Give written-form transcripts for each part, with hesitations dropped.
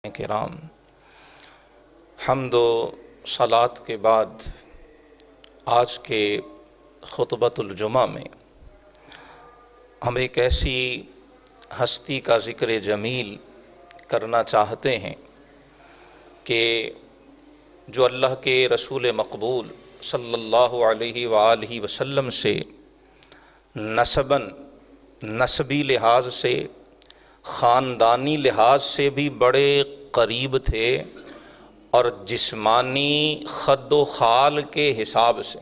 کرام، حمد و صلات کے بعد آج کے خطبۃ الجمعہ میں ہم ایک ایسی ہستی کا ذکر جمیل کرنا چاہتے ہیں کہ جو اللہ کے رسول مقبول صلی اللہ علیہ وآلہ وسلم سے نسبی لحاظ سے، خاندانی لحاظ سے بھی بڑے قریب تھے، اور جسمانی خد و خال کے حساب سے،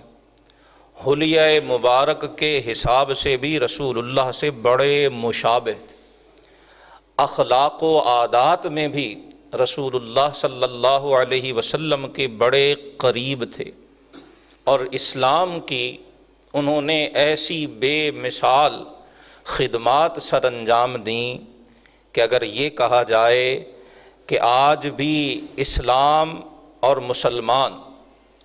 حلیہ مبارک کے حساب سے بھی رسول اللہ سے بڑے مشابہ تھے، اخلاق و عادات میں بھی رسول اللہ صلی اللہ علیہ وسلم کے بڑے قریب تھے، اور اسلام کی انہوں نے ایسی بے مثال خدمات سر انجام دیں کہ اگر یہ کہا جائے کہ آج بھی اسلام اور مسلمان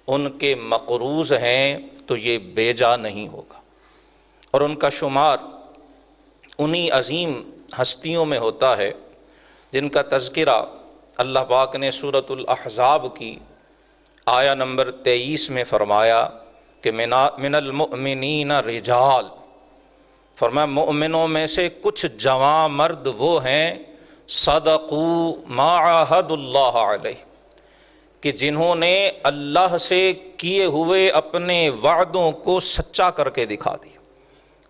ان کے مقروض ہیں تو یہ بے جا نہیں ہوگا، اور ان کا شمار انہی عظیم ہستیوں میں ہوتا ہے جن کا تذکرہ اللہ پاک نے سورۃ الاحزاب کی آیہ نمبر 23 میں فرمایا کہ من المؤمنین رجال، فرمایا مومنوں میں سے کچھ جواں مرد وہ ہیں صدقوا ما عاہدوا اللہ علیہ، کہ جنہوں نے اللہ سے کیے ہوئے اپنے وعدوں کو سچا کر کے دکھا دیا۔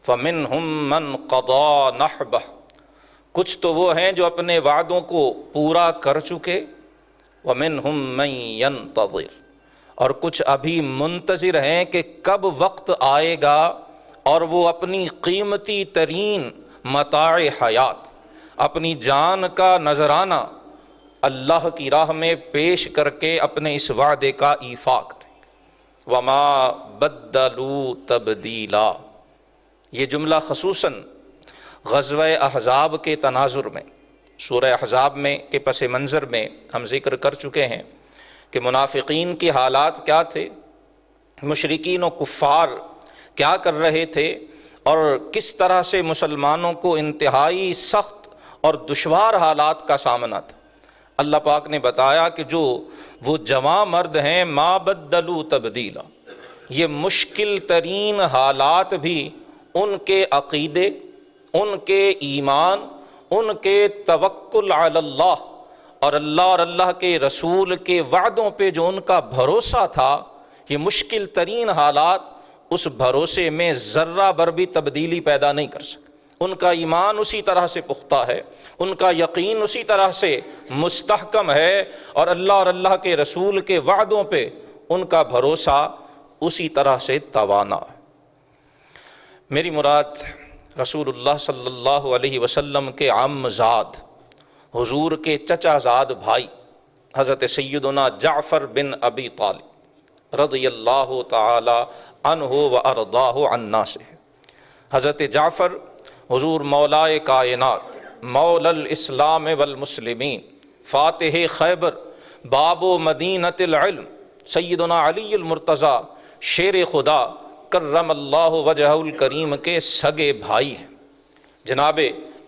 فمنہم من قضى نحبہ، کچھ تو وہ ہیں جو اپنے وعدوں کو پورا کر چکے، ومنہم من ینتظر، اور کچھ ابھی منتظر ہیں کہ کب وقت آئے گا اور وہ اپنی قیمتی ترین متاع حیات، اپنی جان کا نذرانہ اللہ کی راہ میں پیش کر کے اپنے اس وعدے کا ایفا کریں گے۔ وما بدلوا تبدیلا، یہ جملہ خصوصاً غزوہ احزاب کے تناظر میں، سورہ احزاب میں کے پس منظر میں ہم ذکر کر چکے ہیں کہ منافقین کے حالات کیا تھے، مشرکین و کفار کیا کر رہے تھے، اور کس طرح سے مسلمانوں کو انتہائی سخت اور دشوار حالات کا سامنا تھا۔ اللہ پاک نے بتایا کہ جو وہ جواں مرد ہیں ما بدلوا تبدیلا، یہ مشکل ترین حالات بھی ان کے عقیدے، ان کے ایمان، ان کے توکل علی اللہ اور اللہ کے رسول کے وعدوں پہ جو ان کا بھروسہ تھا، یہ مشکل ترین حالات اس بھروسے میں ذرہ بھر بھی تبدیلی پیدا نہیں کر سکے۔ ان کا ایمان اسی طرح سے پختہ ہے، ان کا یقین اسی طرح سے مستحکم ہے، اور اللہ کے رسول کے وعدوں پہ ان کا بھروسہ اسی طرح سے توانا ہے۔ میری مراد رسول اللہ صلی اللہ علیہ وسلم کے عم زاد، حضور کے چچا زاد بھائی حضرت سیدنا جعفر بن ابی طالب رضی اللہ تعالی عنہ و ارضاہ عنا سے۔ حضرت جعفر حضور مولائے کائنات، مولا الاسلام والمسلمین، فاتح خیبر، باب و مدینۃ العلم، سیدنا علی المرتضیٰ شیر خدا کرم اللہ وجہہ الکریم کے سگے بھائی ہیں، جناب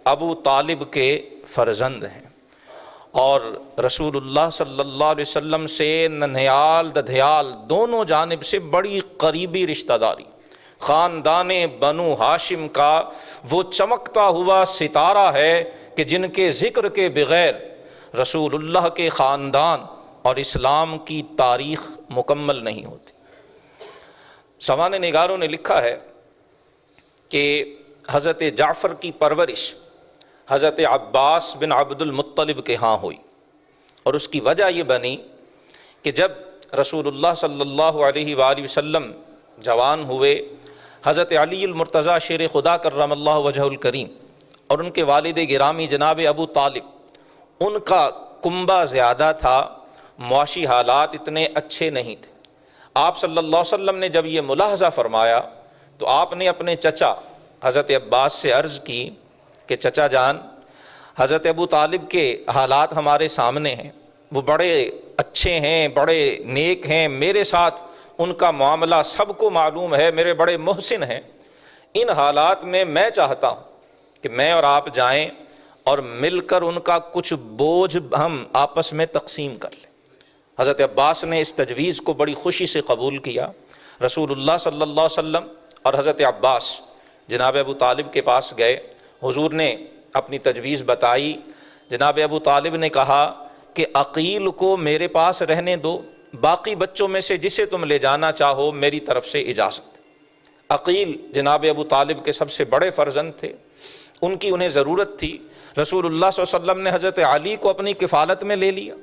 ابو طالب کے فرزند ہیں، اور رسول اللہ صلی اللہ علیہ وسلم سے ننھیال ددھیال دونوں جانب سے بڑی قریبی رشتہ داری، خاندان بنو ہاشم کا وہ چمکتا ہوا ستارہ ہے کہ جن کے ذکر کے بغیر رسول اللہ کے خاندان اور اسلام کی تاریخ مکمل نہیں ہوتی۔ سوانح نگاروں نے لکھا ہے کہ حضرت جعفر کی پرورش حضرت عباس بن عبد المطلب کے ہاں ہوئی، اور اس کی وجہ یہ بنی کہ جب رسول اللہ صلی اللہ علیہ وآلہ وسلم جوان ہوئے، حضرت علی المرتضیٰ شیر خدا کرم اللہ وجہہ الکریم اور ان کے والد گرامی جناب ابو طالب، ان کا کنبہ زیادہ تھا، معاشی حالات اتنے اچھے نہیں تھے۔ آپ صلی اللہ علیہ وسلم نے جب یہ ملاحظہ فرمایا تو آپ نے اپنے چچا حضرت عباس سے عرض کی کہ چچا جان، حضرت ابو طالب کے حالات ہمارے سامنے ہیں، وہ بڑے اچھے ہیں، بڑے نیک ہیں، میرے ساتھ ان کا معاملہ سب کو معلوم ہے، میرے بڑے محسن ہیں، ان حالات میں میں چاہتا ہوں کہ میں اور آپ جائیں اور مل کر ان کا کچھ بوجھ ہم آپس میں تقسیم کر لیں۔ حضرت عباس نے اس تجویز کو بڑی خوشی سے قبول کیا۔ رسول اللہ صلی اللہ علیہ وسلم اور حضرت عباس جناب ابو طالب کے پاس گئے، حضور نے اپنی تجویز بتائی۔ جناب ابو طالب نے کہا کہ عقیل کو میرے پاس رہنے دو، باقی بچوں میں سے جسے تم لے جانا چاہو میری طرف سے اجازت۔ عقیل جناب ابو طالب کے سب سے بڑے فرزند تھے، ان کی انہیں ضرورت تھی۔ رسول اللہ صلی اللہ علیہ وسلم نے حضرت علی کو اپنی کفالت میں لے لیا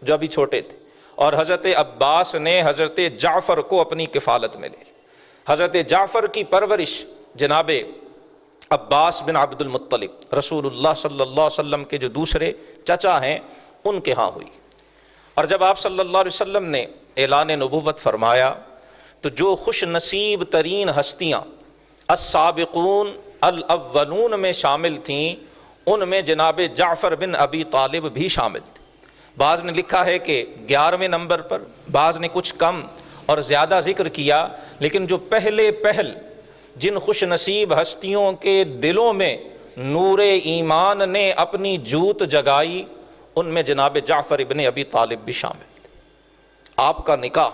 جو ابھی چھوٹے تھے، اور حضرت عباس نے حضرت جعفر کو اپنی کفالت میں لے لیا۔ حضرت جعفر کی پرورش جناب عباس بن عبد المطلب رسول اللہ صلی اللہ علیہ وسلم کے جو دوسرے چچا ہیں ان کے ہاں ہوئی۔ اور جب آپ صلی اللہ علیہ وسلم نے اعلان نبوت فرمایا تو جو خوش نصیب ترین ہستیاں السابقون الاولون میں شامل تھیں ان میں جناب جعفر بن ابی طالب بھی شامل تھے۔ بعض نے لکھا ہے کہ 11ویں نمبر پر، بعض نے کچھ کم اور زیادہ ذکر کیا، لیکن جو پہل جن خوش نصیب ہستیوں کے دلوں میں نور ایمان نے اپنی جوت جگائی ان میں جناب جعفر ابن ابی طالب بھی شامل تھے۔ آپ کا نکاح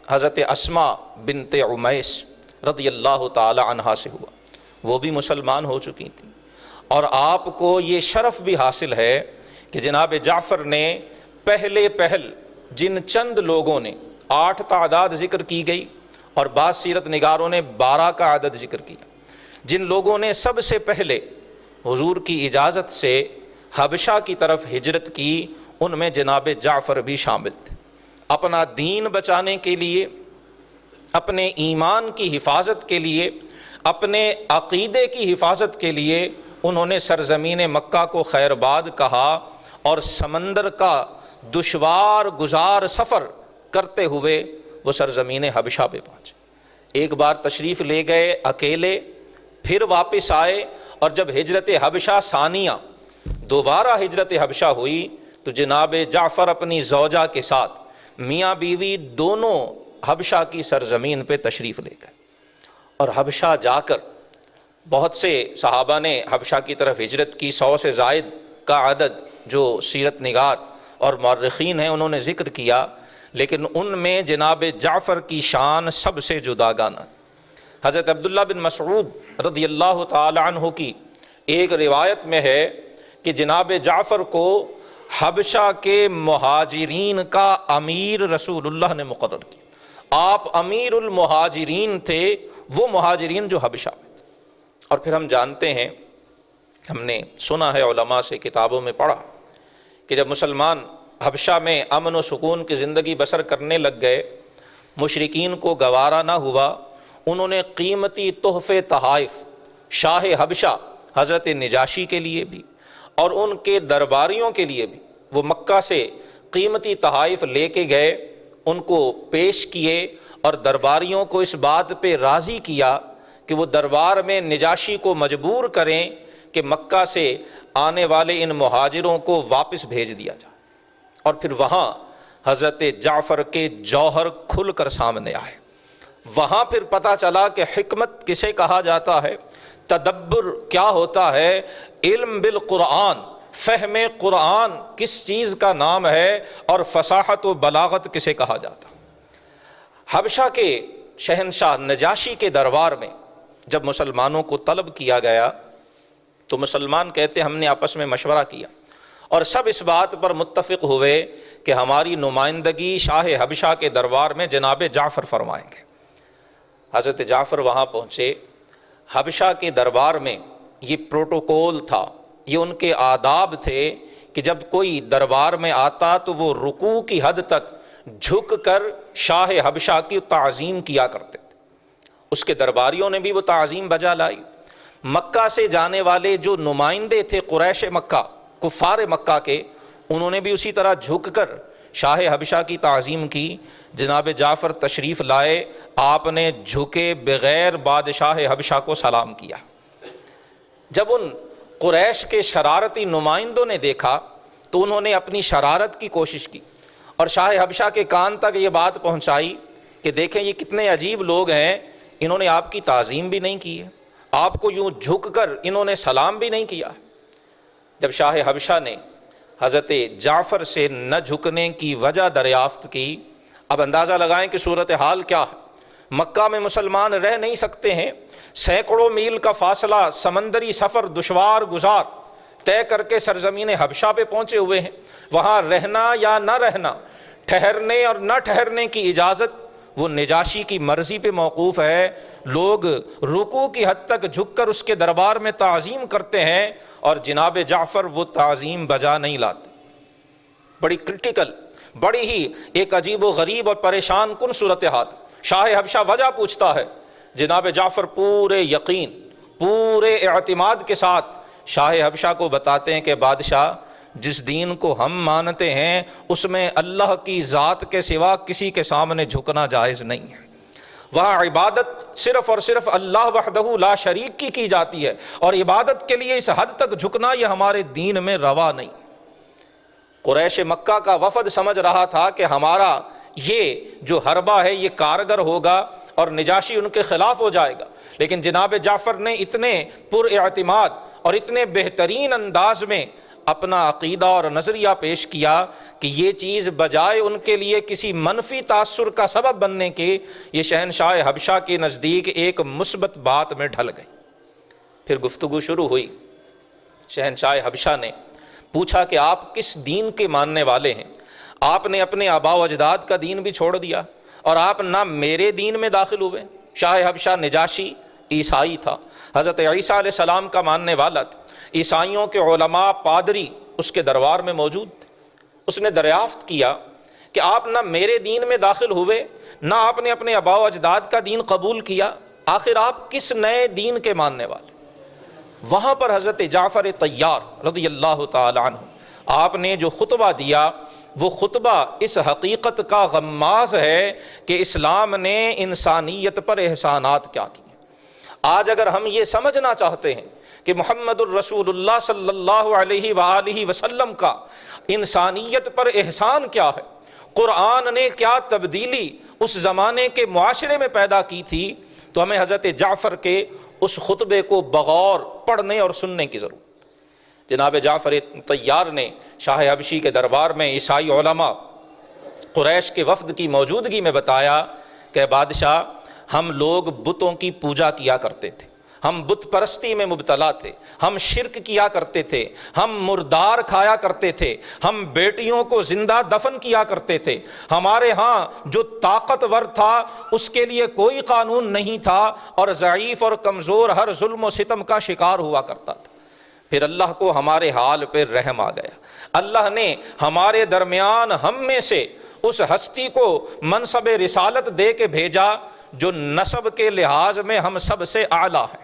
حضرت اسماء بنت عمیس رضی اللہ تعالی عنہا سے ہوا، وہ بھی مسلمان ہو چکی تھیں، اور آپ کو یہ شرف بھی حاصل ہے کہ جناب جعفر نے پہل جن چند لوگوں نے 8 تعداد ذکر کی گئی اور بعض سیرت نگاروں نے 12 کا عدد ذکر کیا، جن لوگوں نے سب سے پہلے حضور کی اجازت سے حبشہ کی طرف ہجرت کی ان میں جناب جعفر بھی شامل تھے۔ اپنا دین بچانے کے لیے، اپنے ایمان کی حفاظت کے لیے، اپنے عقیدے کی حفاظت کے لیے انہوں نے سرزمین مکہ کو خیرباد کہا اور سمندر کا دشوار گزار سفر کرتے ہوئے وہ سرزمین حبشہ پہ پہنچے۔ ایک بار تشریف لے گئے اکیلے، پھر واپس آئے، اور جب ہجرت حبشہ ثانیہ دوبارہ ہجرت حبشہ ہوئی تو جناب جعفر اپنی زوجہ کے ساتھ میاں بیوی دونوں حبشہ کی سرزمین پہ تشریف لے گئے، اور حبشہ جا کر بہت سے صحابہ نے حبشہ کی طرف ہجرت کی، 100 سے زائد کا عدد جو سیرت نگار اور مورخین ہیں انہوں نے ذکر کیا، لیکن ان میں جناب جعفر کی شان سب سے جداگانہ۔ حضرت عبداللہ بن مسعود رضی اللہ تعالی عنہ کی ایک روایت میں ہے کہ جناب جعفر کو حبشہ کے مہاجرین کا امیر رسول اللہ نے مقرر کیا۔ آپ امیر المہاجرین تھے، وہ مہاجرین جو حبشہ میں تھے۔ اور پھر ہم جانتے ہیں، ہم نے سنا ہے، علماء سے کتابوں میں پڑھا کہ جب مسلمان حبشہ میں امن و سکون کی زندگی بسر کرنے لگ گئے، مشرکین کو گوارا نہ ہوا، انہوں نے قیمتی تحفے تحائف شاہ حبشہ حضرت نجاشی کے لیے بھی اور ان کے درباریوں کے لیے بھی وہ مکہ سے قیمتی تحائف لے کے گئے، ان کو پیش کیے اور درباریوں کو اس بات پہ راضی کیا کہ وہ دربار میں نجاشی کو مجبور کریں کہ مکہ سے آنے والے ان مہاجروں کو واپس بھیج دیا جائے۔ اور پھر وہاں حضرت جعفر کے جوہر کھل کر سامنے آئے، وہاں پھر پتہ چلا کہ حکمت کسے کہا جاتا ہے، تدبر کیا ہوتا ہے، علم بالقرآن، فہم قرآن کس چیز کا نام ہے، اور فصاحت و بلاغت کسے کہا جاتا۔ حبشہ کے شہنشاہ نجاشی کے دربار میں جب مسلمانوں کو طلب کیا گیا تو مسلمان کہتے ہم نے آپس میں مشورہ کیا اور سب اس بات پر متفق ہوئے کہ ہماری نمائندگی شاہ حبشہ کے دربار میں جناب جعفر فرمائیں گے۔ حضرت جعفر وہاں پہنچے۔ حبشہ کے دربار میں یہ پروٹوکول تھا، یہ ان کے آداب تھے کہ جب کوئی دربار میں آتا تو وہ رکوع کی حد تک جھک کر شاہ حبشہ کی تعظیم کیا کرتے تھے۔ اس کے درباریوں نے بھی وہ تعظیم بجا لائی۔ مکہ سے جانے والے جو نمائندے تھے قریش مکہ، کفار مکہ کے، انہوں نے بھی اسی طرح جھک کر شاہ حبشہ کی تعظیم کی۔ جناب جعفر تشریف لائے، آپ نے جھکے بغیر بادشاہ حبشہ کو سلام کیا۔ جب ان قریش کے شرارتی نمائندوں نے دیکھا تو انہوں نے اپنی شرارت کی کوشش کی اور شاہ حبشہ کے کان تک یہ بات پہنچائی کہ دیکھیں یہ کتنے عجیب لوگ ہیں، انہوں نے آپ کی تعظیم بھی نہیں کی ہے، آپ کو یوں جھک کر انہوں نے سلام بھی نہیں کیا۔ جب شاہ حبشہ نے حضرت جعفر سے نہ جھکنے کی وجہ دریافت کی، اب اندازہ لگائیں کہ صورتحال کیا ہے۔ مکہ میں مسلمان رہ نہیں سکتے ہیں، سینکڑوں میل کا فاصلہ، سمندری سفر دشوار گزار طے کر کے سرزمین حبشہ پہ پہنچے ہوئے ہیں۔ وہاں رہنا یا نہ رہنا، ٹھہرنے اور نہ ٹھہرنے کی اجازت وہ نجاشی کی مرضی پہ موقوف ہے۔ لوگ رکوع کی حد تک جھک کر اس کے دربار میں تعظیم کرتے ہیں، اور جناب جعفر وہ تعظیم بجا نہیں لاتے۔ بڑی کرٹیکل، بڑی ہی ایک عجیب و غریب اور پریشان کن صورتحال۔ شاہ حبشہ وجہ پوچھتا ہے، جناب جعفر پورے یقین، پورے اعتماد کے ساتھ شاہ حبشہ کو بتاتے ہیں کہ بادشاہ، جس دین کو ہم مانتے ہیں اس میں اللہ کی ذات کے سوا کسی کے سامنے جھکنا جائز نہیں ہے۔ وہاں عبادت صرف اور صرف اللہ وحدہ لا شریک کی جاتی ہے، اور عبادت کے لیے اس حد تک جھکنا یہ ہمارے دین میں روا نہیں۔ قریش مکہ کا وفد سمجھ رہا تھا کہ ہمارا یہ جو حربہ ہے یہ کارگر ہوگا اور نجاشی ان کے خلاف ہو جائے گا، لیکن جناب جعفر نے اتنے پر اعتماد اور اتنے بہترین انداز میں اپنا عقیدہ اور نظریہ پیش کیا کہ یہ چیز بجائے ان کے لیے کسی منفی تاثر کا سبب بننے کے، یہ شہنشاہ حبشہ کے نزدیک ایک مثبت بات میں ڈھل گئی۔ پھر گفتگو شروع ہوئی۔ شہنشاہ حبشہ نے پوچھا کہ آپ کس دین کے ماننے والے ہیں؟ آپ نے اپنے آباء و اجداد کا دین بھی چھوڑ دیا اور آپ نہ میرے دین میں داخل ہوئے۔ شاہ حبشہ نجاشی عیسائی تھا، حضرت عیسیٰ علیہ السلام کا ماننے والا تھا۔ عیسائیوں کے علماء، پادری اس کے دربار میں موجود تھے۔ اس نے دریافت کیا کہ آپ نہ میرے دین میں داخل ہوئے، نہ آپ نے اپنے آباء و اجداد کا دین قبول کیا، آخر آپ کس نئے دین کے ماننے والے؟ وہاں پر حضرت جعفر طیار رضی اللہ تعالی عنہ آپ نے جو خطبہ دیا، وہ خطبہ اس حقیقت کا غماز ہے کہ اسلام نے انسانیت پر احسانات کیا کیے۔ آج اگر ہم یہ سمجھنا چاہتے ہیں کہ محمد الرسول اللہ صلی اللہ علیہ وآلہ وسلم کا انسانیت پر احسان کیا ہے، قرآن نے کیا تبدیلی اس زمانے کے معاشرے میں پیدا کی تھی، تو ہمیں حضرت جعفر کے اس خطبے کو بغور پڑھنے اور سننے کی ضرورت۔ جناب جعفر طیار نے شاہ حبشی کے دربار میں عیسائی علماء قریش کے وفد کی موجودگی میں بتایا کہ بادشاہ، ہم لوگ بتوں کی پوجا کیا کرتے تھے، ہم بت پرستی میں مبتلا تھے، ہم شرک کیا کرتے تھے، ہم مردار کھایا کرتے تھے، ہم بیٹیوں کو زندہ دفن کیا کرتے تھے، ہمارے ہاں جو طاقتور تھا اس کے لیے کوئی قانون نہیں تھا، اور ضعیف اور کمزور ہر ظلم و ستم کا شکار ہوا کرتا تھا۔ پھر اللہ کو ہمارے حال پہ رحم آ گیا، اللہ نے ہمارے درمیان ہم میں سے اس ہستی کو منصب رسالت دے کے بھیجا جو نسب کے لحاظ میں ہم سب سے اعلیٰ ہے،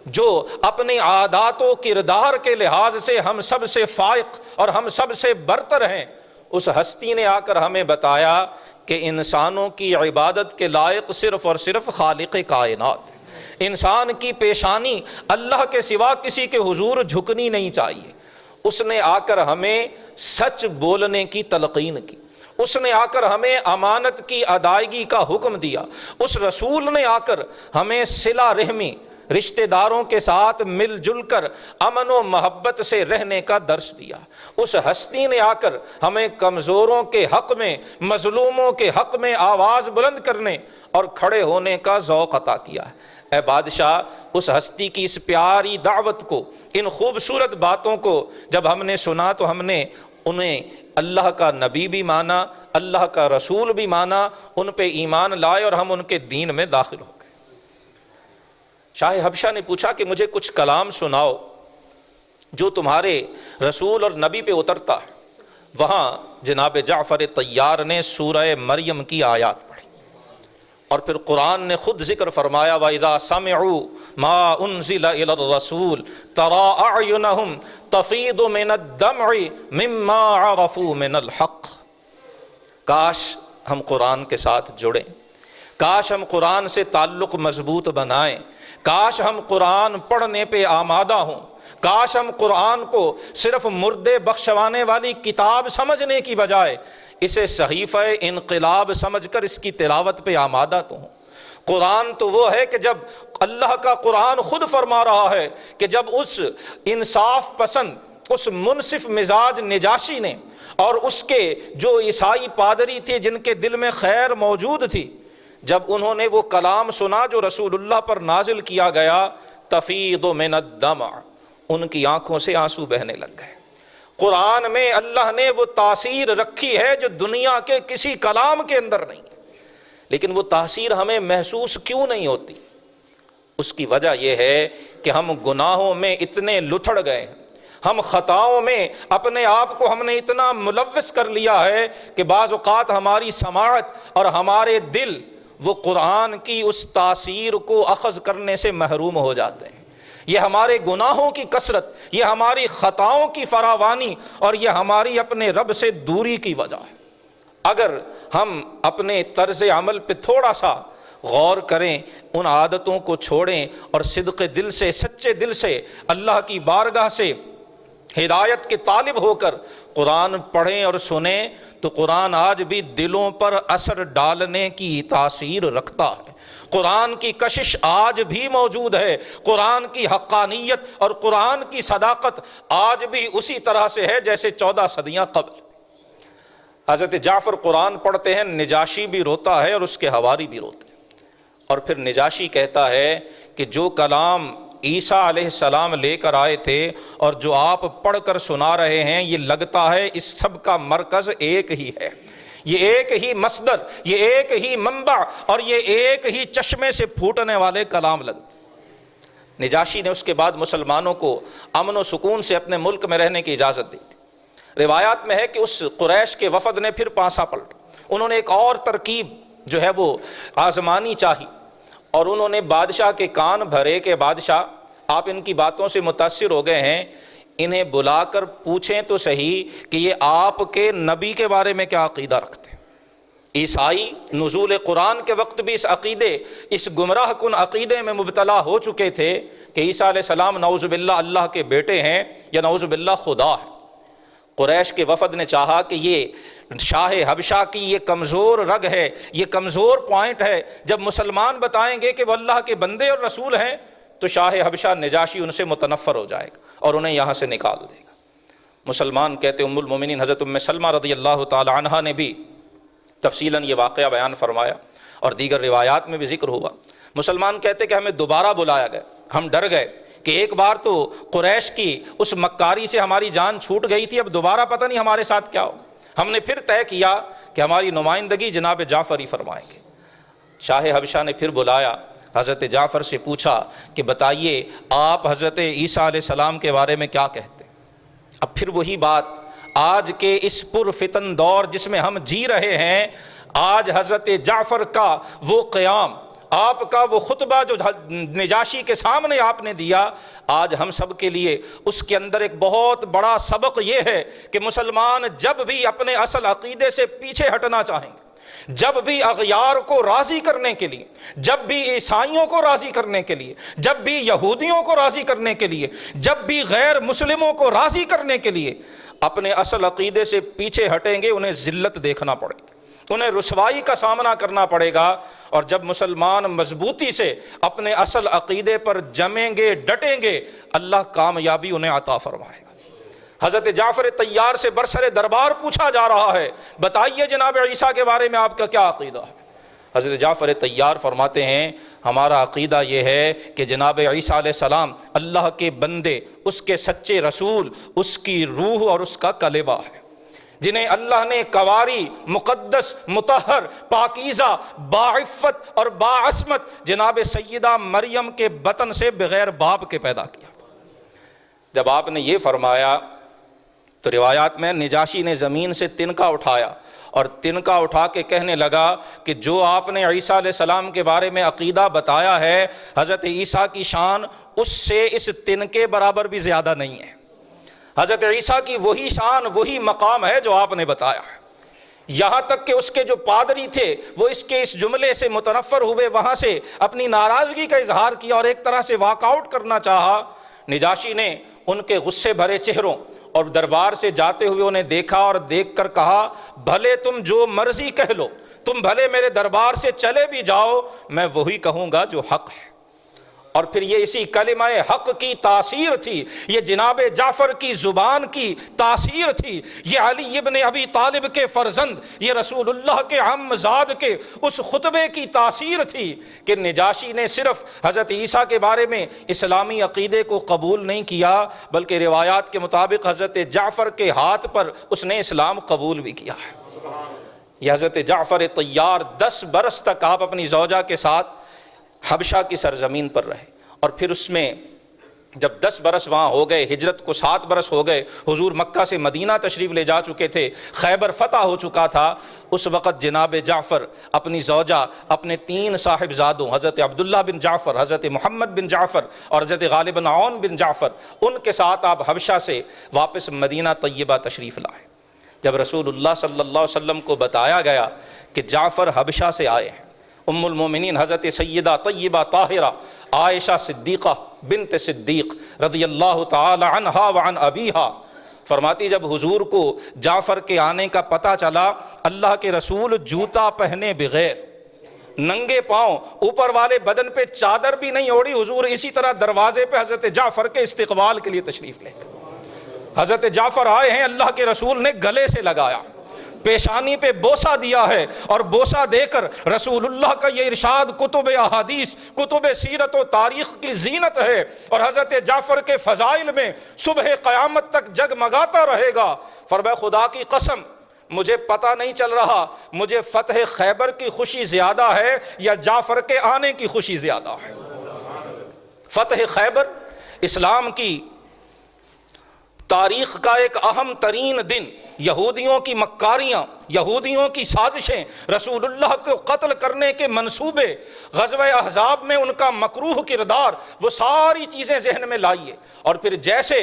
جو اپنی عادات و کردار کے لحاظ سے ہم سب سے فائق اور ہم سب سے برتر ہیں۔ اس ہستی نے آ کر ہمیں بتایا کہ انسانوں کی عبادت کے لائق صرف اور صرف خالق کائنات ہے، انسان کی پیشانی اللہ کے سوا کسی کے حضور جھکنی نہیں چاہیے۔ اس نے آ کر ہمیں سچ بولنے کی تلقین کی، اس نے آ کر ہمیں امانت کی ادائیگی کا حکم دیا، اس رسول نے آ کر ہمیں صلہ رحمی، رشتہ داروں کے ساتھ مل جل کر امن و محبت سے رہنے کا درس دیا، اس ہستی نے آ کر ہمیں کمزوروں کے حق میں، مظلوموں کے حق میں آواز بلند کرنے اور کھڑے ہونے کا ذوق عطا کیا ہے۔ اے بادشاہ، اس ہستی کی اس پیاری دعوت کو، ان خوبصورت باتوں کو جب ہم نے سنا تو ہم نے انہیں اللہ کا نبی بھی مانا، اللہ کا رسول بھی مانا، ان پہ ایمان لائے اور ہم ان کے دین میں داخل ہو گئے۔ شاہ حبشہ نے پوچھا کہ مجھے کچھ کلام سناؤ جو تمہارے رسول اور نبی پہ اترتا ہے۔ وہاں جناب جعفر طیار نے سورہ مریم کی آیات پڑھی، اور پھر قرآن نے خود ذکر فرمایا وَإِذَا سَمِعُوا مَا أُنزِلَ إِلَى الرَّسُولِ تَرَىٰ أَعْيُنَهُمْ تَفِيضُ مِنَ الدَّمْعِ مِمَّا عَرَفُوا مِنَ الْحَقِّ۔ کاش ہم قرآن کے ساتھ جڑیں، کاش ہم قرآن سے تعلق مضبوط بنائیں، کاش ہم قرآن پڑھنے پہ آمادہ ہوں، کاش ہم قرآن کو صرف مردے بخشوانے والی کتاب سمجھنے کی بجائے اسے صحیفہ انقلاب سمجھ کر اس کی تلاوت پہ آمادہ تو ہوں۔ قرآن تو وہ ہے کہ جب اللہ کا قرآن خود فرما رہا ہے کہ جب اس انصاف پسند، اس منصف مزاج نجاشی نے اور اس کے جو عیسائی پادری تھے جن کے دل میں خیر موجود تھی، جب انہوں نے وہ کلام سنا جو رسول اللہ پر نازل کیا گیا، تفیض من الدمع، ان کی آنکھوں سے آنسو بہنے لگ گئے۔ قرآن میں اللہ نے وہ تاثیر رکھی ہے جو دنیا کے کسی کلام کے اندر نہیں ہے، لیکن وہ تاثیر ہمیں محسوس کیوں نہیں ہوتی؟ اس کی وجہ یہ ہے کہ ہم گناہوں میں اتنے لتھڑ گئے ہیں، ہم خطاؤں میں اپنے آپ کو ہم نے اتنا ملوث کر لیا ہے کہ بعض اوقات ہماری سماعت اور ہمارے دل وہ قرآن کی اس تاثیر کو اخذ کرنے سے محروم ہو جاتے ہیں۔ یہ ہمارے گناہوں کی کثرت، یہ ہماری خطاؤں کی فراوانی اور یہ ہماری اپنے رب سے دوری کی وجہ ہے۔ اگر ہم اپنے طرز عمل پہ تھوڑا سا غور کریں، ان عادتوں کو چھوڑیں اور صدق دل سے، سچے دل سے اللہ کی بارگاہ سے ہدایت کے طالب ہو کر قرآن پڑھیں اور سنیں، تو قرآن آج بھی دلوں پر اثر ڈالنے کی تاثیر رکھتا ہے۔ قرآن کی کشش آج بھی موجود ہے، قرآن کی حقانیت اور قرآن کی صداقت آج بھی اسی طرح سے ہے جیسے 14 صدیاں قبل۔ حضرت جعفر قرآن پڑھتے ہیں، نجاشی بھی روتا ہے اور اس کے حواری بھی روتے ہیں، اور پھر نجاشی کہتا ہے کہ جو کلام عیسیٰ علیہ السلام لے کر آئے تھے اور جو آپ پڑھ کر سنا رہے ہیں، یہ لگتا ہے اس سب کا مرکز ایک ہی ہے، یہ ایک ہی مصدر، یہ ایک ہی منبع اور یہ ایک ہی چشمے سے پھوٹنے والے کلام لگتے۔ نجاشی نے اس کے بعد مسلمانوں کو امن و سکون سے اپنے ملک میں رہنے کی اجازت دی تھی۔ روایات میں ہے کہ اس قریش کے وفد نے پھر پانسا پلٹا، انہوں نے ایک اور ترکیب جو ہے وہ آزمانی چاہی، اور انہوں نے بادشاہ کے کان بھرے کہ بادشاہ آپ ان کی باتوں سے متاثر ہو گئے ہیں، انہیں بلا کر پوچھیں تو صحیح کہ یہ آپ کے نبی کے بارے میں کیا عقیدہ رکھتے ہیں۔ عیسائی نزول قرآن کے وقت بھی اس گمراہ کن عقیدے میں مبتلا ہو چکے تھے کہ عیسیٰ علیہ السلام نعوذ باللہ اللہ کے بیٹے ہیں یا نعوذ باللہ خدا ہے۔ قریش کے وفد نے چاہا کہ یہ شاہ حبشہ کی یہ کمزور رگ ہے، یہ کمزور پوائنٹ ہے، جب مسلمان بتائیں گے کہ وہ اللہ کے بندے اور رسول ہیں تو شاہ حبشہ نجاشی ان سے متنفر ہو جائے گا اور انہیں یہاں سے نکال دے گا۔ مسلمان کہتے ام المومنین حضرت ام سلمہ رضی اللہ تعالی عنہا نے بھی تفصیلاً یہ واقعہ بیان فرمایا اور دیگر روایات میں بھی ذکر ہوا۔ مسلمان کہتے کہ ہمیں دوبارہ بلایا گیا، ہم ڈر گئے کہ ایک بار تو قریش کی اس مکاری سے ہماری جان چھوٹ گئی تھی، اب دوبارہ پتہ نہیں ہمارے ساتھ کیا ہوگا۔ ہم نے پھر طے کیا کہ ہماری نمائندگی جناب جعفر ہی فرمائیں گے۔ شاہ حبشہ نے پھر بلایا، حضرت جعفر سے پوچھا کہ بتائیے آپ حضرت عیسیٰ علیہ السلام کے بارے میں کیا کہتے ہیں۔ اب پھر وہی بات، آج کے اس پرفتن دور جس میں ہم جی رہے ہیں، آج حضرت جعفر کا وہ قیام، آپ کا وہ خطبہ جو نجاشی کے سامنے آپ نے دیا، آج ہم سب کے لیے اس کے اندر ایک بہت بڑا سبق یہ ہے کہ مسلمان جب بھی اپنے اصل عقیدے سے پیچھے ہٹنا چاہیں گے، جب بھی اغیار کو راضی کرنے کے لیے، جب بھی عیسائیوں کو راضی کرنے کے لیے، جب بھی یہودیوں کو راضی کرنے کے لیے، جب بھی غیر مسلموں کو راضی کرنے کے لیے اپنے اصل عقیدے سے پیچھے ہٹیں گے، انہیں ذلت دیکھنا پڑے گی، انہیں رسوائی کا سامنا کرنا پڑے گا۔ اور جب مسلمان مضبوطی سے اپنے اصل عقیدے پر جمیں گے، ڈٹیں گے، اللہ کامیابی انہیں عطا فرمائے گا۔ حضرت جعفر طیار سے برسر دربار پوچھا جا رہا ہے، بتائیے جناب عیسیٰ کے بارے میں آپ کا کیا عقیدہ ہے؟ حضرت جعفر طیار فرماتے ہیں ہمارا عقیدہ یہ ہے کہ جناب عیسیٰ علیہ السلام اللہ کے بندے، اس کے سچے رسول، اس کی روح اور اس کا کلمہ ہے، جنہیں اللہ نے کواری، مقدس، مطہر، پاکیزہ، باعفت اور باعصمت جناب سیدہ مریم کے بطن سے بغیر باپ کے پیدا کیا۔ جب آپ نے یہ فرمایا تو روایات میں نجاشی نے زمین سے تنکا اٹھایا اور تنکا اٹھا کے کہنے لگا کہ جو آپ نے عیسیٰ علیہ السلام کے بارے میں عقیدہ بتایا ہے، حضرت عیسیٰ کی شان اس سے اس تنکے برابر بھی زیادہ نہیں ہے۔ حضرت عیسیٰ کی وہی شان، وہی مقام ہے جو آپ نے بتایا ہے۔ یہاں تک کہ اس کے جو پادری تھے وہ اس کے اس جملے سے متنفر ہوئے، وہاں سے اپنی ناراضگی کا اظہار کیا اور ایک طرح سے واک آؤٹ کرنا چاہا۔ نجاشی نے ان کے غصے بھرے چہروں اور دربار سے جاتے ہوئے انہیں دیکھا اور دیکھ کر کہا، بھلے تم جو مرضی کہہ لو، تم بھلے میرے دربار سے چلے بھی جاؤ، میں وہی کہوں گا جو حق ہے۔ اور پھر یہ اسی کلمہ حق کی تاثیر تھی، یہ جناب جعفر کی زبان کی تاثیر تھی، یہ علی ابن ابی طالب کے فرزند، یہ رسول اللہ کے عمزاد کے اس خطبے کی تاثیر تھی کہ نجاشی نے صرف حضرت عیسیٰ کے بارے میں اسلامی عقیدے کو قبول نہیں کیا، بلکہ روایات کے مطابق حضرت جعفر کے ہاتھ پر اس نے اسلام قبول بھی کیا ہے۔ یہ حضرت جعفر طیار 10 برس تک آپ اپنی زوجہ کے ساتھ حبشہ کی سرزمین پر رہے، اور پھر اس میں جب 10 برس وہاں ہو گئے، ہجرت کو 7 برس ہو گئے، حضور مکہ سے مدینہ تشریف لے جا چکے تھے، خیبر فتح ہو چکا تھا، اس وقت جناب جعفر اپنی زوجہ، اپنے 3 صاحبزادوں حضرت عبداللہ بن جعفر، حضرت محمد بن جعفر اور حضرت غالب بن عون بن جعفر، ان کے ساتھ آپ حبشہ سے واپس مدینہ طیبہ تشریف لائے۔ جب رسول اللہ صلی اللہ علیہ وسلم کو بتایا گیا کہ جعفر حبشہ سے آئے ہیں، ام المومنین حضرت سیدہ طیبہ طاہرہ عائشہ صدیقہ بنت صدیق رضی اللہ تعالی عنہا وعن ابیہا فرماتی، جب حضور کو جعفر کے آنے کا پتہ چلا، اللہ کے رسول جوتا پہنے بغیر، ننگے پاؤں، اوپر والے بدن پہ چادر بھی نہیں اوڑھی، حضور اسی طرح دروازے پہ حضرت جعفر کے استقبال کے لیے تشریف لے گئے۔ حضرت جعفر آئے ہیں، اللہ کے رسول نے گلے سے لگایا، پیشانی پہ بوسہ دیا ہے، اور بوسہ دے کر رسول اللہ کا یہ ارشاد کتب احادیث، کتب سیرت و تاریخ کی زینت ہے، اور حضرت جعفر کے فضائل میں صبح قیامت تک جگمگاتا رہے گا۔ فرمایا خدا کی قسم مجھے پتہ نہیں چل رہا، مجھے فتح خیبر کی خوشی زیادہ ہے یا جعفر کے آنے کی خوشی زیادہ ہے۔ فتح خیبر اسلام کی تاریخ کا ایک اہم ترین دن، یہودیوں کی مکاریاں، یہودیوں کی سازشیں، رسول اللہ کو قتل کرنے کے منصوبے، غزوہ احزاب میں ان کا مکروہ کردار، وہ ساری چیزیں ذہن میں لائیے، اور پھر جیسے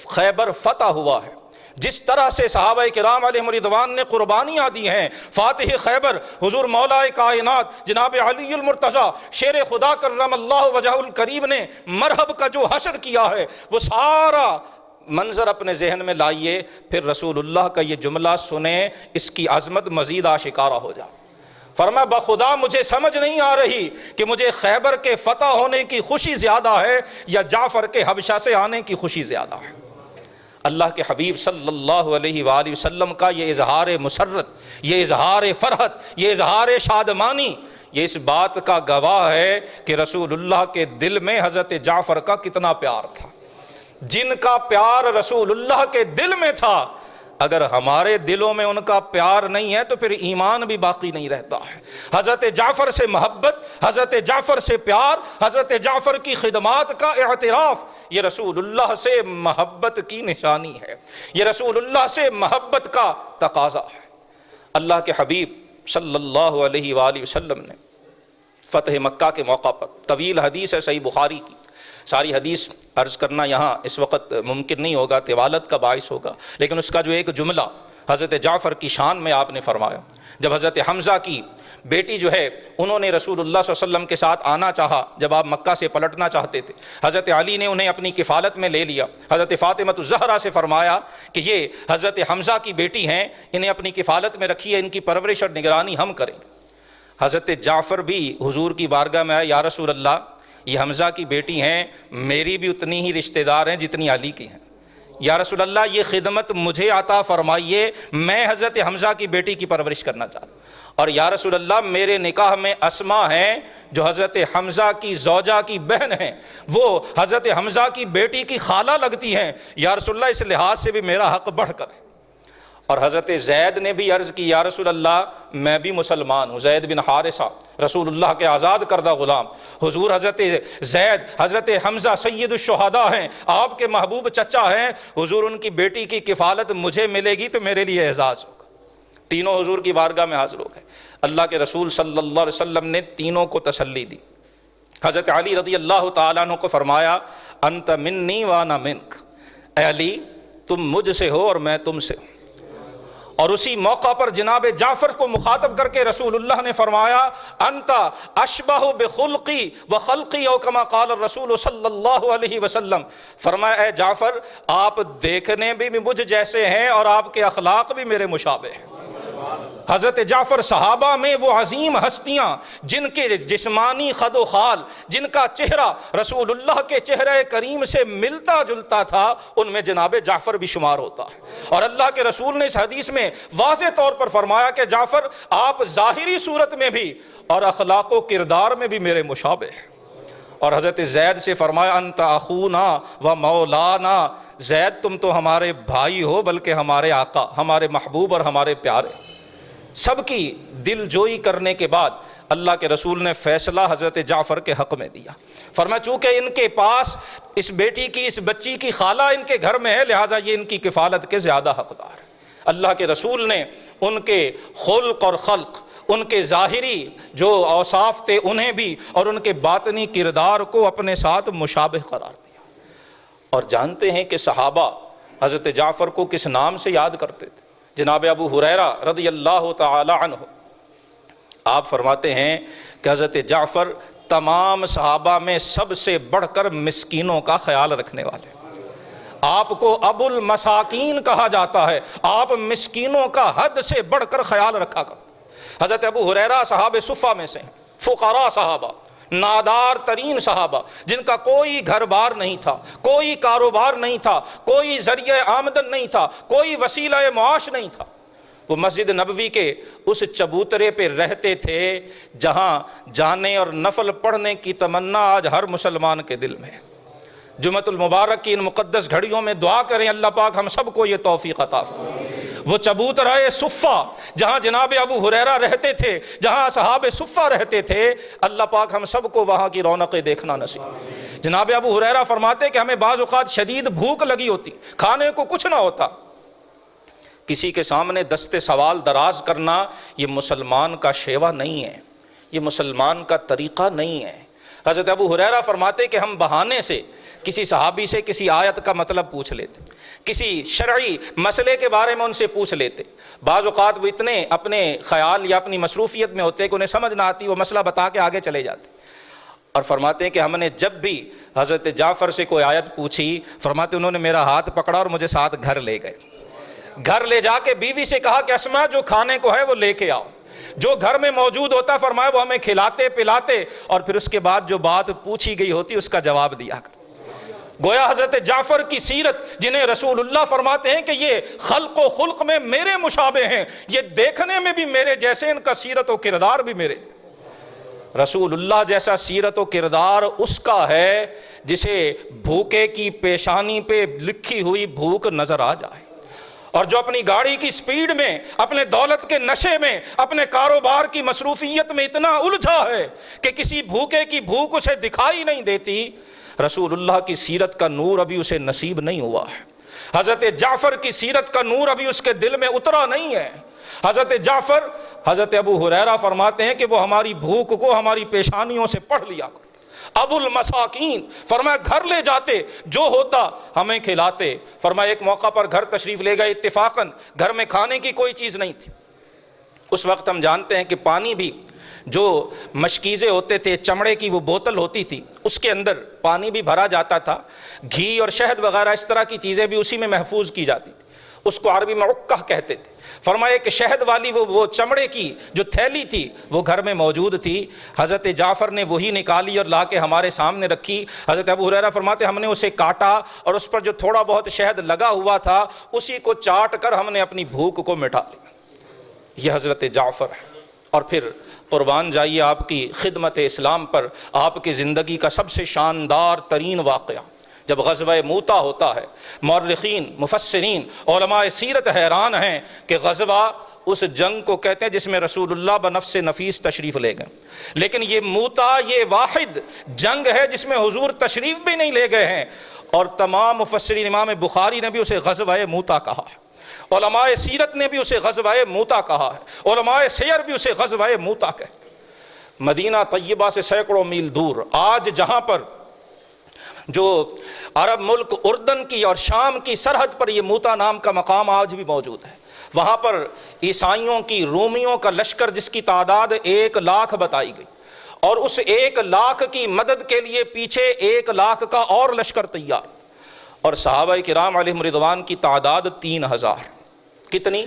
خیبر فتح ہوا ہے، جس طرح سے صحابہ کرام علیہم رضوان نے قربانیاں دی ہیں، فاتح خیبر حضور مولا کائنات جناب علی المرتضیٰ شیر خدا کرم اللہ وجہہ الکریم نے مرحب کا جو حشر کیا ہے، وہ سارا منظر اپنے ذہن میں لائیے، پھر رسول اللہ کا یہ جملہ سنیں، اس کی عظمت مزید آشکارا ہو جائے۔ فرمایا بخدا مجھے سمجھ نہیں آ رہی کہ مجھے خیبر کے فتح ہونے کی خوشی زیادہ ہے یا جعفر کے حبشہ سے آنے کی خوشی زیادہ ہے۔ اللہ کے حبیب صلی اللہ علیہ وآلہ وسلم کا یہ اظہار مسرت، یہ اظہار فرحت، یہ اظہار شادمانی، یہ اس بات کا گواہ ہے کہ رسول اللہ کے دل میں حضرت جعفر کا کتنا پیار تھا۔ جن کا پیار رسول اللہ کے دل میں تھا، اگر ہمارے دلوں میں ان کا پیار نہیں ہے تو پھر ایمان بھی باقی نہیں رہتا ہے۔ حضرت جعفر سے محبت، حضرت جعفر سے پیار، حضرت جعفر کی خدمات کا اعتراف، یہ رسول اللہ سے محبت کی نشانی ہے، یہ رسول اللہ سے محبت کا تقاضا ہے۔ اللہ کے حبیب صلی اللہ علیہ وآلہ وسلم نے فتح مکہ کے موقع پر، طویل حدیث ہے صحیح بخاری کی، ساری حدیث عرض کرنا یہاں اس وقت ممکن نہیں ہوگا، طوالت کا باعث ہوگا، لیکن اس کا جو ایک جملہ حضرت جعفر کی شان میں آپ نے فرمایا، جب حضرت حمزہ کی بیٹی جو ہے انہوں نے رسول اللہ صلی اللہ علیہ وسلم کے ساتھ آنا چاہا، جب آپ مکہ سے پلٹنا چاہتے تھے، حضرت علی نے انہیں اپنی کفالت میں لے لیا، حضرت فاطمہ الزہرا سے فرمایا کہ یہ حضرت حمزہ کی بیٹی ہیں، انہیں اپنی کفالت میں رکھیے، ان کی پرورش اور نگرانی ہم کریں گے۔ حضرت جعفر بھی حضور کی بارگاہ میں آئے، یا رسول اللہ یہ حمزہ کی بیٹی ہیں، میری بھی اتنی ہی رشتہ دار ہیں جتنی علی کی ہیں، یا رسول اللہ یہ خدمت مجھے عطا فرمائیے، میں حضرت حمزہ کی بیٹی کی پرورش کرنا چاہتا ہوں، اور یا رسول اللہ میرے نکاح میں اسما ہیں جو حضرت حمزہ کی زوجہ کی بہن ہیں، وہ حضرت حمزہ کی بیٹی کی خالہ لگتی ہیں، یا رسول اللہ اس لحاظ سے بھی میرا حق بڑھ کر ہے۔ اور حضرت زید نے بھی عرض کی، یا رسول اللہ میں بھی مسلمان ہوں، زید بن حارثہ رسول اللہ کے آزاد کردہ غلام، حضور حضرت زید حضرت حمزہ سید الشہداء ہیں، آپ کے محبوب چچا ہیں، حضور ان کی بیٹی کی کفالت مجھے ملے گی تو میرے لیے اعزاز ہوگا۔ تینوں حضور کی بارگاہ میں حاضر ہو گئے، اللہ کے رسول صلی اللہ علیہ وسلم نے تینوں کو تسلی دی۔ حضرت علی رضی اللہ تعالیٰ عنہ کو فرمایا، انت منی وانا منک، اے علی تم مجھ سے ہو اور میں تم سے ہوں۔ اور اسی موقع پر جناب جعفر کو مخاطب کر کے رسول اللہ نے فرمایا، انت اشبہ بخلقی وخلقی او کما قال الرسول صلی اللہ علیہ وسلم، فرمایا اے جعفر آپ دیکھنے بھی مجھ جیسے ہیں اور آپ کے اخلاق بھی میرے مشابہ ہیں۔ حضرت جعفر صحابہ میں وہ عظیم ہستیاں جن کے جسمانی خد و خال، جن کا چہرہ رسول اللہ کے چہرہ کریم سے ملتا جلتا تھا، ان میں جناب جعفر بھی شمار ہوتا ہے۔ اور اللہ کے رسول نے اس حدیث میں واضح طور پر فرمایا کہ جعفر آپ ظاہری صورت میں بھی اور اخلاق و کردار میں بھی میرے مشابہ ہیں۔ اور حضرت زید سے فرمایا انت اخونا و مولانا، زید تم تو ہمارے بھائی ہو بلکہ ہمارے آقا، ہمارے محبوب اور ہمارے پیارے۔ سب کی دل جوئی کرنے کے بعد اللہ کے رسول نے فیصلہ حضرت جعفر کے حق میں دیا۔ فرمایا چونکہ ان کے پاس اس بیٹی کی، اس بچی کی خالہ ان کے گھر میں ہے، لہٰذا یہ ان کی کفالت کے زیادہ حقدار ہے۔ اللہ کے رسول نے ان کے خلق اور خلق، ان کے ظاہری جو اوصاف تھے انہیں بھی، اور ان کے باطنی کردار کو اپنے ساتھ مشابہ قرار دیا۔ اور جانتے ہیں کہ صحابہ حضرت جعفر کو کس نام سے یاد کرتے تھے؟ جناب ابو ہریرہ رضی اللہ تعالی عنہ آپ فرماتے ہیں کہ حضرت جعفر تمام صحابہ میں سب سے بڑھ کر مسکینوں کا خیال رکھنے والے، آپ کو ابو المساکین کہا جاتا ہے، آپ مسکینوں کا حد سے بڑھ کر خیال رکھا کرتے۔ حضرت ابو ہریرہ صحابہ صفہ میں سے ہیں، فقراء صحابہ، نادار ترین صحابہ، جن کا کوئی گھر بار نہیں تھا، کوئی کاروبار نہیں تھا، کوئی ذریعہ آمدن نہیں تھا، کوئی وسیلہ معاش نہیں تھا۔ وہ مسجد نبوی کے اس چبوترے پہ رہتے تھے جہاں جانے اور نفل پڑھنے کی تمنا آج ہر مسلمان کے دل میں ہے۔ جمعۃ المبارک کی ان مقدس گھڑیوں میں دعا کریں اللہ پاک ہم سب کو یہ توفیق عطا فرمائے۔ وہ چبوترائے صفہ جہاں جناب ابو ہریرہ رہتے تھے، جہاں صحابہ صفہ رہتے تھے، اللہ پاک ہم سب کو وہاں کی رونقیں دیکھنا نصیب۔ جناب ابو ہریرہ فرماتے کہ ہمیں بعض اوقات شدید بھوک لگی ہوتی، کھانے کو کچھ نہ ہوتا، کسی کے سامنے دست سوال دراز کرنا یہ مسلمان کا شیوا نہیں ہے، یہ مسلمان کا طریقہ نہیں ہے۔ حضرت ابو ہریرہ فرماتے کہ ہم بہانے سے کسی صحابی سے کسی آیت کا مطلب پوچھ لیتے، کسی شرعی مسئلے کے بارے میں ان سے پوچھ لیتے۔ بعض اوقات وہ اتنے اپنے خیال یا اپنی مصروفیت میں ہوتے کہ انہیں سمجھ نہ آتی، وہ مسئلہ بتا کے آگے چلے جاتے۔ اور فرماتے ہیں کہ ہم نے جب بھی حضرت جعفر سے کوئی آیت پوچھی، فرماتے انہوں نے میرا ہاتھ پکڑا اور مجھے ساتھ گھر لے گئے، گھر لے جا کے بیوی سے کہا کہ اسما جو کھانے کو ہے وہ لے کے آؤ، جو گھر میں موجود ہوتا فرمایا وہ ہمیں کھلاتے پلاتے، اور پھر اس کے بعد جو بات پوچھی گئی ہوتی اس کا جواب دیا کرتے۔ گویا حضرت جعفر کی سیرت جنہیں رسول اللہ فرماتے ہیں کہ یہ خلق و خلق میں میرے مشابہ ہیں، یہ دیکھنے میں بھی میرے جیسے، ان کا سیرت و کردار بھی میرے۔ رسول اللہ جیسا سیرت و کردار اس کا ہے جسے بھوکے کی پیشانی پہ لکھی ہوئی بھوک نظر آ جائے، اور جو اپنی گاڑی کی سپیڈ میں، اپنے دولت کے نشے میں، اپنے کاروبار کی مصروفیت میں اتنا الجھا ہے کہ کسی بھوکے کی بھوک اسے دکھائی نہیں دیتی، رسول اللہ کی سیرت کا نور ابھی اسے نصیب نہیں ہوا ہے۔ حضرت جعفر کی سیرت کا نور ابھی اس کے دل میں اترا نہیں ہے۔ حضرت جعفر، حضرت ابو ہریرہ فرماتے ہیں کہ وہ ہماری بھوک کو ہماری پیشانیوں سے پڑھ لیا کرتے۔ ابو المساکین فرمایا گھر لے جاتے، جو ہوتا ہمیں کھلاتے۔ فرمایا ایک موقع پر گھر تشریف لے گئے، اتفاقاً گھر میں کھانے کی کوئی چیز نہیں تھی۔ اس وقت ہم جانتے ہیں کہ پانی بھی جو مشکیزے ہوتے تھے، چمڑے کی وہ بوتل ہوتی تھی، اس کے اندر پانی بھی بھرا جاتا تھا، گھی اور شہد وغیرہ اس طرح کی چیزیں بھی اسی میں محفوظ کی جاتی تھی، اس کو عربی میں عکہ کہتے تھے۔ فرمایا کہ شہد والی وہ چمڑے کی جو تھیلی تھی وہ گھر میں موجود تھی، حضرت جعفر نے وہی نکالی اور لا کے ہمارے سامنے رکھی۔ حضرت ابو ہریرہ فرماتے ہم نے اسے کاٹا اور اس پر جو تھوڑا بہت شہد لگا ہوا تھا اسی کو چاٹ کر ہم نے اپنی بھوک کو مٹا لیا۔ یہ حضرت جعفر ہے۔ اور پھر قربان جائیے آپ کی خدمت اسلام پر، آپ کی زندگی کا سب سے شاندار ترین واقعہ جب غزوہ موتا ہوتا ہے، مورخین، مفسرین، علماء سیرت حیران ہیں کہ غزوہ اس جنگ کو کہتے ہیں جس میں رسول اللہ بنفس نفیس تشریف لے گئے، لیکن یہ موتا یہ واحد جنگ ہے جس میں حضور تشریف بھی نہیں لے گئے ہیں، اور تمام مفسرین، امام بخاری نے بھی اسے غزوہ موتا کہا ہے، علماء سیرت نے بھی اسے غزوہ موتا کہا ہے، علماء سیر بھی اسے غزوہ موتا کہتے ہیں۔ مدینہ طیبہ سے سینکڑوں میل دور، آج جہاں پر جو عرب ملک اردن کی اور شام کی سرحد پر یہ موتا نام کا مقام آج بھی موجود ہے، وہاں پر عیسائیوں کی، رومیوں کا لشکر جس کی تعداد 1,00,000 بتائی گئی، اور اس 1,00,000 کی مدد کے لیے پیچھے 1,00,000 کا اور لشکر تیار، اور صحابہ کرام علیہم رضوان کی تعداد 3,000۔ کتنی؟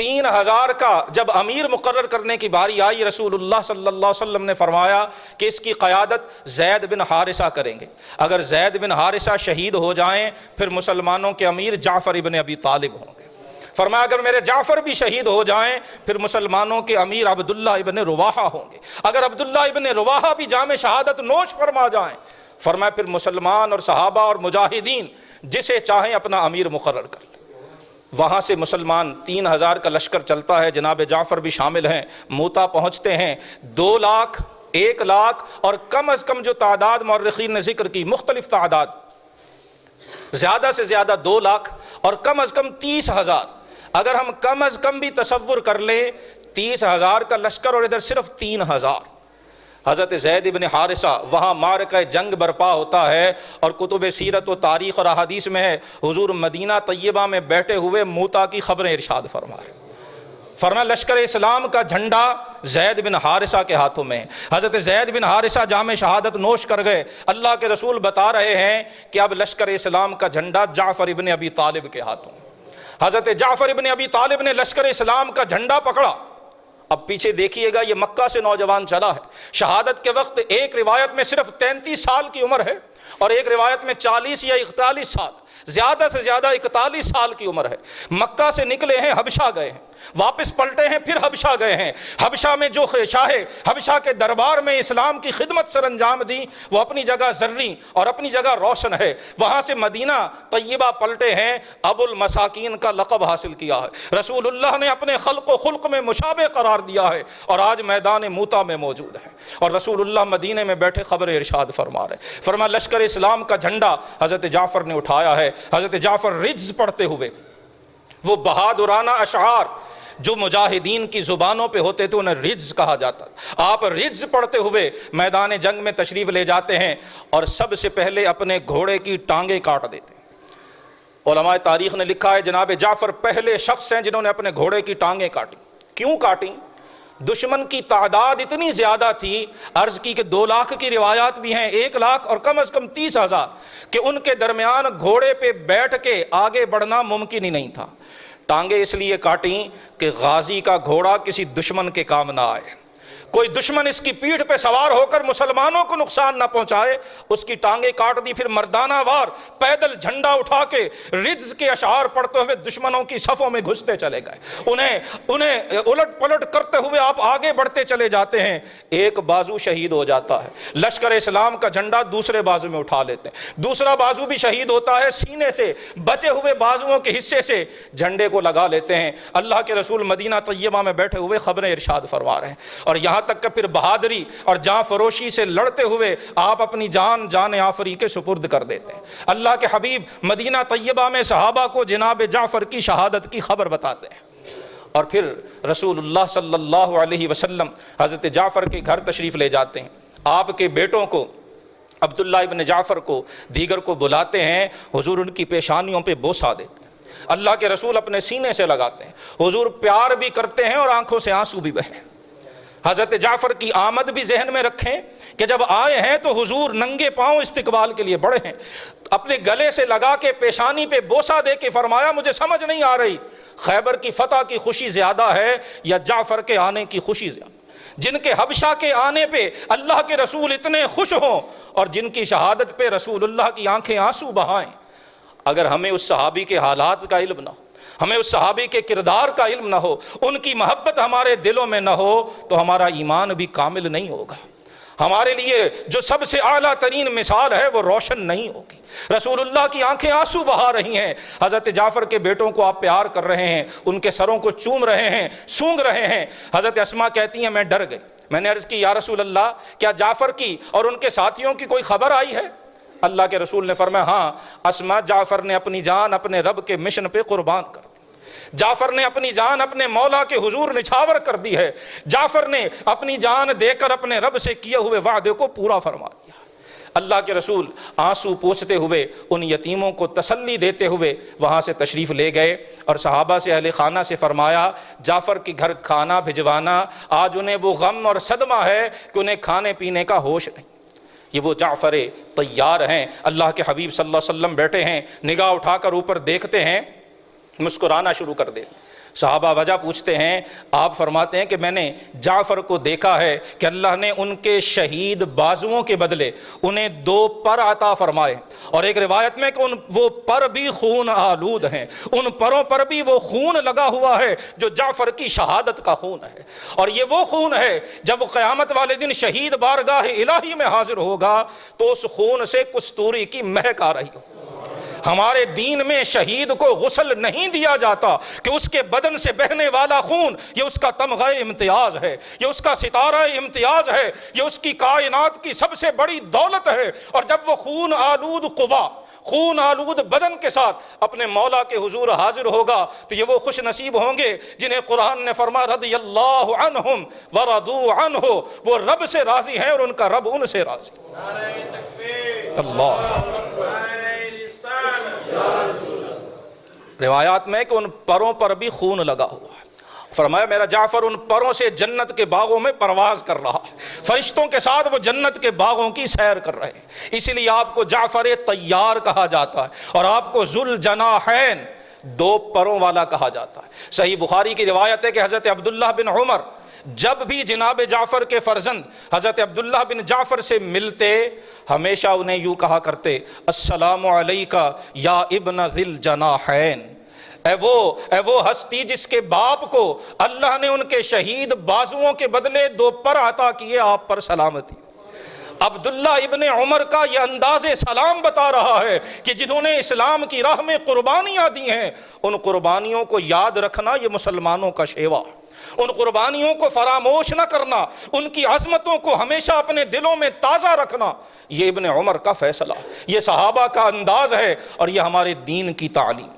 3,000 کا جب امیر مقرر کرنے کی باری آئی، رسول اللہ صلی اللہ علیہ وسلم نے فرمایا کہ اس کی قیادت زید بن حارثہ کریں گے، اگر زید بن حارثہ شہید ہو جائیں پھر مسلمانوں کے امیر جعفر ابن ابی طالب ہوں گے۔ فرمایا اگر میرے جعفر بھی شہید ہو جائیں پھر مسلمانوں کے امیر عبداللہ ابن رواحہ ہوں گے، اگر عبداللہ ابن رواحہ بھی جام شہادت نوش فرما جائیں، فرمایا پھر مسلمان اور صحابہ اور مجاہدین جسے چاہیں اپنا امیر مقرر کر لیں۔ وہاں سے مسلمان 3,000 کا لشکر چلتا ہے، جناب جعفر بھی شامل ہیں، موتا پہنچتے ہیں، 2 لاکھ 1 لاکھ اور کم از کم جو تعداد مورخین نے ذکر کی مختلف تعداد، زیادہ سے زیادہ 2 لاکھ اور کم از کم 30,000، اگر ہم کم از کم بھی تصور کر لیں 30,000 کا لشکر اور ادھر صرف 3,000۔ حضرت زید بن حارثہ، وہاں معرکہ جنگ برپا ہوتا ہے، اور کتب سیرت و تاریخ اور احادیث میں ہے حضور مدینہ طیبہ میں بیٹھے ہوئے موتا کی خبریں ارشاد فرما رہے ہیں۔ فرمایا لشکر اسلام کا جھنڈا زید بن حارثہ کے ہاتھوں میں ہے۔ حضرت زید بن حارثہ جام شہادت نوش کر گئے، اللہ کے رسول بتا رہے ہیں کہ اب لشکر اسلام کا جھنڈا جعفر ابن ابی طالب کے ہاتھوں میں۔ حضرت جعفر ابن ابی طالب نے لشکر اسلام کا جھنڈا پکڑا۔ اب پیچھے دیکھیے گا، یہ مکہ سے نوجوان چلا ہے، شہادت کے وقت ایک روایت میں صرف 33 سال کی عمر ہے اور ایک روایت میں 40 یا 41 سال، زیادہ سے زیادہ 41 سال کی عمر ہے۔ مکہ سے نکلے ہیں، حبشہ گئے ہیں، واپس پلٹے ہیں، پھر حبشہ گئے ہیں۔ حبشہ میں جو شاہ حبشہ کے دربار میں اسلام کی خدمت سر انجام دی وہ اپنی جگہ زرعی اور اپنی جگہ روشن ہے۔ وہاں سے مدینہ طیبہ پلٹے ہیں، ابو المساکین کا لقب حاصل کیا ہے، رسول اللہ نے اپنے خلق و خلق میں مشابہ قرار دیا ہے اور آج میدان موتا میں موجود ہے، اور رسول اللہ مدینے میں بیٹھے خبر ارشاد فرما رہے۔ فرمایا لشکر اسلام کا جھنڈا حضرت جعفر نے اٹھایا ہے۔ حضرت جعفر رجز پڑھتے ہوئے، وہ بہادرانہ اشعار جو مجاہدین کی زبانوں پہ ہوتے تھے انہیں رجز کہا جاتا تھا، آپ رجز پڑھتے ہوئے میدان جنگ میں تشریف لے جاتے ہیں اور سب سے پہلے اپنے گھوڑے کی ٹانگیں کاٹ دیتے ہیں۔ علماء تاریخ نے لکھا ہے جناب جعفر پہلے شخص ہیں جنہوں نے اپنے گھوڑے کی ٹانگیں کاٹی۔ کیوں کاٹیں؟ دشمن کی تعداد اتنی زیادہ تھی، عرض کی کہ 2 لاکھ کی روایات بھی ہیں، 1 لاکھ اور کم از کم 30,000، کہ ان کے درمیان گھوڑے پہ بیٹھ کے آگے بڑھنا ممکن ہی نہیں تھا۔ ٹانگیں اس لیے کاٹیں کہ غازی کا گھوڑا کسی دشمن کے کام نہ آئے، کوئی دشمن اس کی پیٹھ پہ سوار ہو کر مسلمانوں کو نقصان نہ پہنچائے، اس کی ٹانگیں کاٹ دی۔ پھر مردانہ وار پیدل جھنڈا اٹھا کے رجز کے اشعار پڑھتے ہوئے دشمنوں کی صفوں میں گھستے چلے گئے، انہیں الٹ پلٹ کرتے ہوئے آپ آگے بڑھتے چلے جاتے ہیں، ایک بازو شہید ہو جاتا ہے، لشکر اسلام کا جھنڈا دوسرے بازو میں اٹھا لیتے ہیں، دوسرا بازو بھی شہید ہوتا ہے، سینے سے بچے ہوئے بازوؤں کے حصے سے جھنڈے کو لگا لیتے ہیں۔ اللہ کے رسول مدینہ طیبہ میں بیٹھے ہوئے خبریں ارشاد فرما رہے ہیں، اور یہاں تک کہ پھر بہادری اور جاں فروشی سے لڑتے ہوئے آپ اپنی جان آفری کے سپرد کر دیتے ہیں۔ اللہ کے حبیب مدینہ طیبہ میں صحابہ کو جناب جعفر کی شہادت کی خبر بتاتے ہیں، اور پھر رسول اللہ صلی اللہ علیہ وسلم حضرت جعفر کے گھر تشریف لے جاتے ہیں، آپ کے بیٹوں کو عبداللہ ابن جعفر کو دیگر کو بلاتے ہیں، حضور ان کی پیشانیوں پہ بوسہ دیتے ہیں، اللہ کے رسول اپنے سینے سے لگاتے ہیں، حضور پیار بھی کرتے ہیں اور آنکھوں سے آنسو بھی بہیں۔ حضرت جعفر کی آمد بھی ذہن میں رکھیں کہ جب آئے ہیں تو حضور ننگے پاؤں استقبال کے لیے بڑھے ہیں، اپنے گلے سے لگا کے پیشانی پہ بوسہ دے کے فرمایا مجھے سمجھ نہیں آ رہی خیبر کی فتح کی خوشی زیادہ ہے یا جعفر کے آنے کی خوشی زیادہ، جن کے حبشہ کے آنے پہ اللہ کے رسول اتنے خوش ہوں اور جن کی شہادت پہ رسول اللہ کی آنکھیں آنسو بہائیں۔ اگر ہمیں اس صحابی کے حالات کا علم نہ ہو، ہمیں اس صحابی کے کردار کا علم نہ ہو، ان کی محبت ہمارے دلوں میں نہ ہو تو ہمارا ایمان بھی کامل نہیں ہوگا، ہمارے لیے جو سب سے اعلیٰ ترین مثال ہے وہ روشن نہیں ہوگی۔ رسول اللہ کی آنکھیں آنسو بہا رہی ہیں، حضرت جعفر کے بیٹوں کو آپ پیار کر رہے ہیں، ان کے سروں کو چوم رہے ہیں، سونگ رہے ہیں۔ حضرت اسماء کہتی ہیں میں ڈر گئی، میں نے عرض کی یا رسول اللہ کیا جعفر کی اور ان کے ساتھیوں کی کوئی خبر آئی ہے؟ اللہ کے رسول نے فرمایا ہاں، اسماء جعفر نے اپنی جان اپنے رب کے مشن پہ قربان کر دی، جعفر نے اپنی جان اپنے مولا کے حضور نچھاور کر دی ہے، جعفر نے اپنی جان دے کر اپنے رب سے کیے ہوئے وعدے کو پورا فرما دیا۔ اللہ کے رسول آنسو پوچھتے ہوئے ان یتیموں کو تسلی دیتے ہوئے وہاں سے تشریف لے گئے اور صحابہ سے اہل خانہ سے فرمایا جعفر کے گھر کھانا بھجوانا، آج انہیں وہ غم اور صدمہ ہے کہ انہیں کھانے پینے کا ہوش نہیں۔ یہ وہ جعفر طیار ہیں، اللہ کے حبیب صلی اللہ علیہ وسلم بیٹھے ہیں، نگاہ اٹھا کر اوپر دیکھتے ہیں، مسکرانا شروع کر دیتے، صحابہ وجہ پوچھتے ہیں، آپ فرماتے ہیں کہ میں نے جعفر کو دیکھا ہے کہ اللہ نے ان کے شہید بازوؤں کے بدلے انہیں 2 پر عطا فرمائے، اور ایک روایت میں کہ وہ پر بھی خون آلود ہیں، ان پروں پر بھی وہ خون لگا ہوا ہے جو جعفر کی شہادت کا خون ہے، اور یہ وہ خون ہے جب وہ قیامت والے دن شہید بارگاہ الہی میں حاضر ہوگا تو اس خون سے کستوری کی مہک آ رہی ہو۔ ہمارے دین میں شہید کو غسل نہیں دیا جاتا کہ اس کے بدن سے بہنے والا خون یہ اس کا تمغہ امتیاز ہے، یہ اس کا ستارہ امتیاز ہے، یہ اس کی کائنات کی سب سے بڑی دولت ہے، اور جب وہ خون آلود قبا، خون آلود بدن کے ساتھ اپنے مولا کے حضور حاضر ہوگا تو یہ وہ خوش نصیب ہوں گے جنہیں قرآن نے فرمایا رضی اللہ عنہم ورضوا عنہ، وہ رب سے راضی ہیں اور ان کا رب ان سے راضی۔ اللہ روایات میں کہ ان پروں پر بھی خون لگا ہوا ہے، فرمایا میرا جعفر ان پروں سے جنت کے باغوں میں پرواز کر رہا ہے، فرشتوں کے ساتھ وہ جنت کے باغوں کی سیر کر رہے ہیں، اسی لیے آپ کو جعفر طیار کہا جاتا ہے، اور آپ کو ذو الجناحین 2 پروں والا کہا جاتا ہے۔ صحیح بخاری کی روایت ہے کہ حضرت عبداللہ بن عمر جب بھی جناب جعفر کے فرزند حضرت عبداللہ بن جعفر سے ملتے ہمیشہ انہیں یوں کہا کرتے، السلام علیکہ یا ابن ذی الجناحین، اے وہ ہستی جس کے باپ کو اللہ نے ان کے شہید بازوؤں کے بدلے 2 پر عطا کیے، آپ پر سلامتی۔ عبداللہ ابن عمر کا یہ انداز سلام بتا رہا ہے کہ جنہوں نے اسلام کی راہ میں قربانیاں دی ہیں ان قربانیوں کو یاد رکھنا یہ مسلمانوں کا شیوا، ان قربانیوں کو فراموش نہ کرنا، ان کی عظمتوں کو ہمیشہ اپنے دلوں میں تازہ رکھنا، یہ ابن عمر کا فیصلہ، یہ صحابہ کا انداز ہے، اور یہ ہمارے دین کی تعلیم۔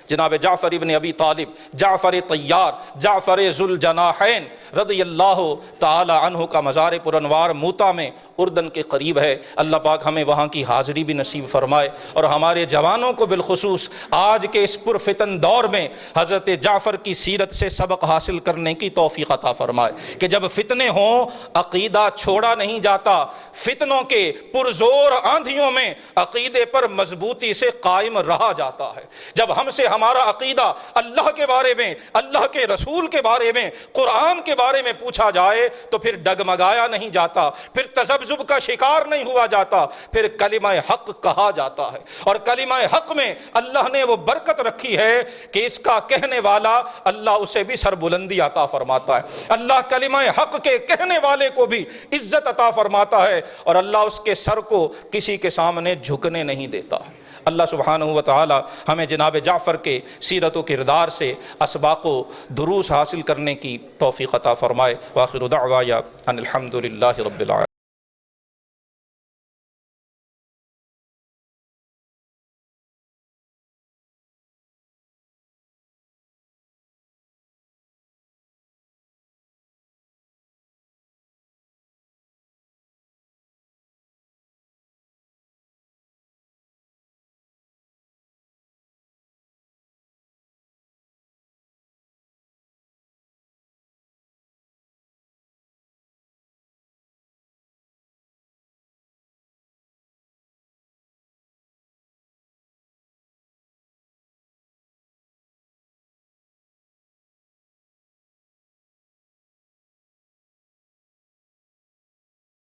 جناب جعفر ابن ابی طالب، جعفر طیار، جعفر ذو الجناحین رضی اللہ تعالی عنہ کا مزار پر انوار موتا میں اردن کے قریب ہے۔ اللہ پاک ہمیں وہاں کی حاضری بھی نصیب فرمائے، اور ہمارے جوانوں کو بالخصوص آج کے اس پرفتن دور میں حضرت جعفر کی سیرت سے سبق حاصل کرنے کی توفیق عطا فرمائے کہ جب فتنے ہوں عقیدہ چھوڑا نہیں جاتا، فتنوں کے پرزور آندھیوں میں عقیدے پر مضبوطی سے قائم رہا جاتا ہے۔ جب ہم سے ہمارا عقیدہ اللہ کے بارے میں، اللہ کے رسول کے بارے میں، قرآن کے بارے میں پوچھا جائے تو پھر ڈگمگایا نہیں جاتا، پھر تذبذب کا شکار نہیں ہوا جاتا، پھر کلمہ حق کہا جاتا ہے، اور کلمہ حق میں اللہ نے وہ برکت رکھی ہے کہ اس کا کہنے والا اللہ اسے بھی سربلندی عطا فرماتا ہے، اللہ کلمہ حق کے کہنے والے کو بھی عزت عطا فرماتا ہے، اور اللہ اس کے سر کو کسی کے سامنے جھکنے نہیں دیتا۔ اللہ سبحانہ و تعالی ہمیں جناب جعفر کے سیرت و کردار سے اسباق و دروس حاصل کرنے کی توفیق عطا فرمائے۔ وآخر دعوایا ان الحمد للہ رب العالمین۔